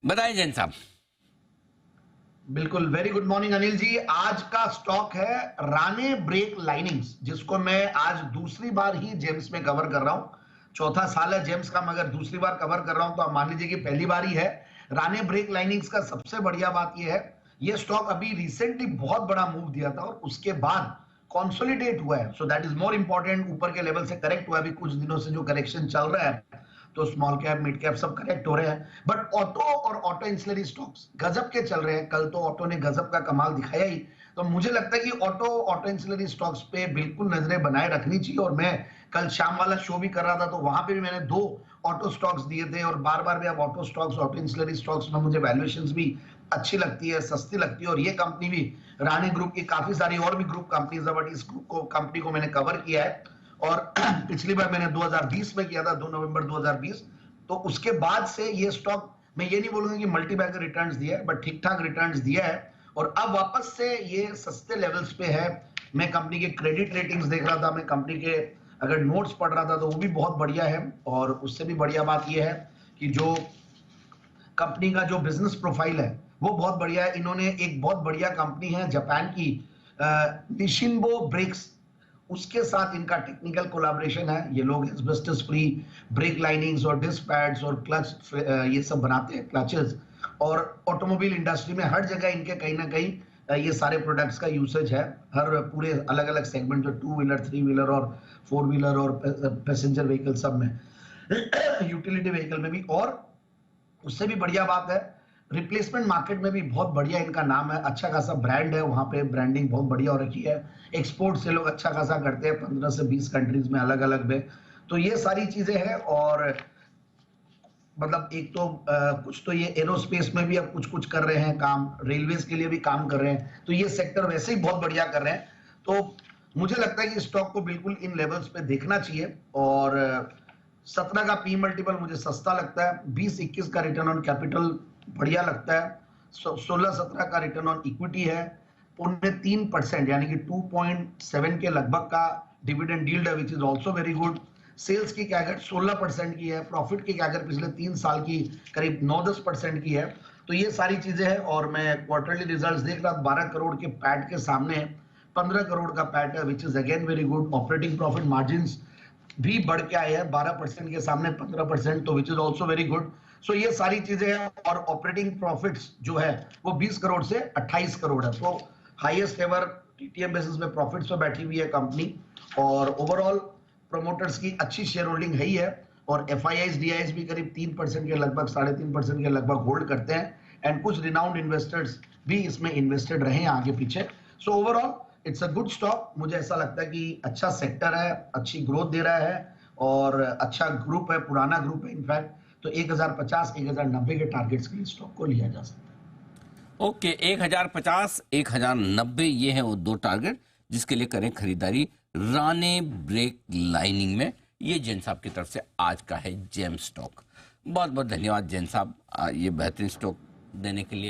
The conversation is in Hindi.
बताइए जैन साहब। बिल्कुल। Very good morning Anil ji. आज का स्टॉक है राने ब्रेक लाइनिंग्स, जिसको मैं आज दूसरी बार ही जेम्स में कवर कर रहा हूं। चौथा साल है जेम्स का, मगर दूसरी बार कवर कर रहा हूं तो आप मान लीजिए कि पहली बार ही है। राने ब्रेक लाइनिंग्स का सबसे बढ़िया बात यह है, यह स्टॉक अभी रिसेंटली बहुत बड़ा मूव दिया था और उसके बाद कॉन्सोलिडेट हुआ है। So that is more important. ऊपर के लेवल से करेक्ट हुआ है। अभी कुछ दिनों से जो करेक्शन चल रहा है तो स्मॉल कैप मिड कैप सब करेक्ट हो रहे हैं, बट ऑटो और ऑटो इंसुलरी स्टॉक्स गजब के चल रहे हैं। कल तो ऑटो ने गजब का कमाल दिखाया ही। तो मुझे लगता है कि ऑटो इंसुलरी स्टॉक्स पे बिल्कुल नजरें बनाए रखनी चाहिए। और मैं कल शाम वाला शो भी कर रहा था तो वहां पे भी मैंने 2 ऑटो स्टॉक्स दिए थे। और बार बार भी अब ऑटो स्टॉक्स, ऑटो इंसुलरी स्टॉक्स में मुझे वैल्यूएशंस भी अच्छी लगती है, सस्ती लगती है। और ये कंपनी भी, रानी ग्रुप की काफी सारी और भी ग्रुप कंपनीज है, बट इस ग्रुप को कंपनी को मैंने कवर किया है। और पिछली बार मैंने 2020 में किया था, 2 नवंबर 2020। तो उसके बाद से ये स्टॉक, मैं ये नहीं बोलूंगा कि मल्टी बैगर रिटर्न्स दिया है, बट ठीक ठाक रिटर्न्स दिया है। और अब वापस से ये सस्ते लेवल्स पे है। मैं कंपनी के क्रेडिट रेटिंग्स देख रहा था, मैं कंपनी के अगर नोट्स पढ़ रहा था तो वो भी बहुत बढ़िया है। और उससे भी बढ़िया बात ये है कि जो कंपनी का जो बिजनेस प्रोफाइल है वो बहुत बढ़िया है। इन्होंने एक बहुत बढ़िया कंपनी है जापान की, निशिन्बो ब्रेक्स, उसके साथ इनका टेक्निकल कोलैबोरेशन है। ये लोग एस्बेस्टस फ्री ब्रेक लाइनिंग्स और डिस्क पैड्स और क्लच ये सब बनाते हैं, क्लचेस। और ऑटोमोबाइल इंडस्ट्री में हर जगह इनके कहीं ना कहीं ये सारे प्रोडक्ट्स का यूसेज है। हर पूरे अलग अलग सेगमेंट, जो 2 व्हीलर, 3 व्हीलर और 4 व्हीलर और पैसेंजर व्हीकल सब में, यूटिलिटी व्हीकल में भी। और उससे भी बढ़िया बात है, रिप्लेसमेंट मार्केट में भी बहुत बढ़िया इनका नाम है। अच्छा खासा ब्रांड है, वहां पे ब्रांडिंग बहुत बढ़िया हो रखी है। एक्सपोर्ट से लोग अच्छा खासा करते हैं 15 से 20 कंट्रीज में, अलग अलग में। तो ये सारी चीजें हैं। और मतलब एक तो कुछ तो ये एरोस्पेस में भी अब कुछ कुछ कर रहे हैं काम, रेलवेज के लिए भी काम कर रहे हैं। तो ये सेक्टर वैसे ही बहुत बढ़िया कर रहे हैं। तो मुझे लगता है कि स्टॉक को बिल्कुल इन लेवल्स पे देखना चाहिए। और 17 का पी मल्टीपल मुझे सस्ता लगता है। 20-21 का रिटर्न ऑन कैपिटल बढ़िया लगता है। 16-17 का रिटर्न ऑन इक्विटी है। 3.5% यानी कि 2.7 के लगभग का डिविडेंड यील्ड है, which is also very good. Sales की कैगर 16% की है। प्रॉफिट की कैगर पिछले 3 साल की करीब 9-10% की है। तो ये सारी चीजें हैं। और मैं क्वार्टरली रिजल्ट्स देख रहा, 12 करोड़ के पैट के सामने 15 करोड़ का पैट है, which is again very good. Operating profit margin भी बढ़ के आए हैं, 12% के सामने 15%, तो which is also very good. So ये सारी चीजें हैं। और ऑपरेटिंग प्रॉफिट्स जो है वो 20 करोड़ से 28 करोड़ है। तो हाईएस्ट एवर टीटीएम बेसिस में प्रॉफिट्स पे बैठी हुई है कंपनी। और ओवरऑल प्रोमोटर्स की अच्छी शेयर होल्डिंग है ही है। और एफआईआईज डीआईज भी करीब 3% के लगभग, 3.5% के लगभग होल्ड करते हैं। एंड कुछ रिनाउंड इन्वेस्टर्स भी इसमें इन्वेस्टेड रहे हैं आगे पीछे। So overall it's a good stock. मुझे ऐसा लगता है कि अच्छा सेक्टर है, अच्छी ग्रोथ दे रहा है और अच्छा ग्रुप है, पुराना ग्रुप है इनफैक्ट। तो 1050, 1090 के टारगेट्स के लिए स्टॉक को लिया जा सकता है। ओके, 1050, 1090 ये है वो दो टारगेट जिसके लिए करें खरीदारी राने ब्रेक लाइनिंग में। ये जैन साहब की तरफ से आज का है जेम स्टॉक। बहुत बहुत धन्यवाद जैन साहब ये बेहतरीन स्टॉक देने के लिए।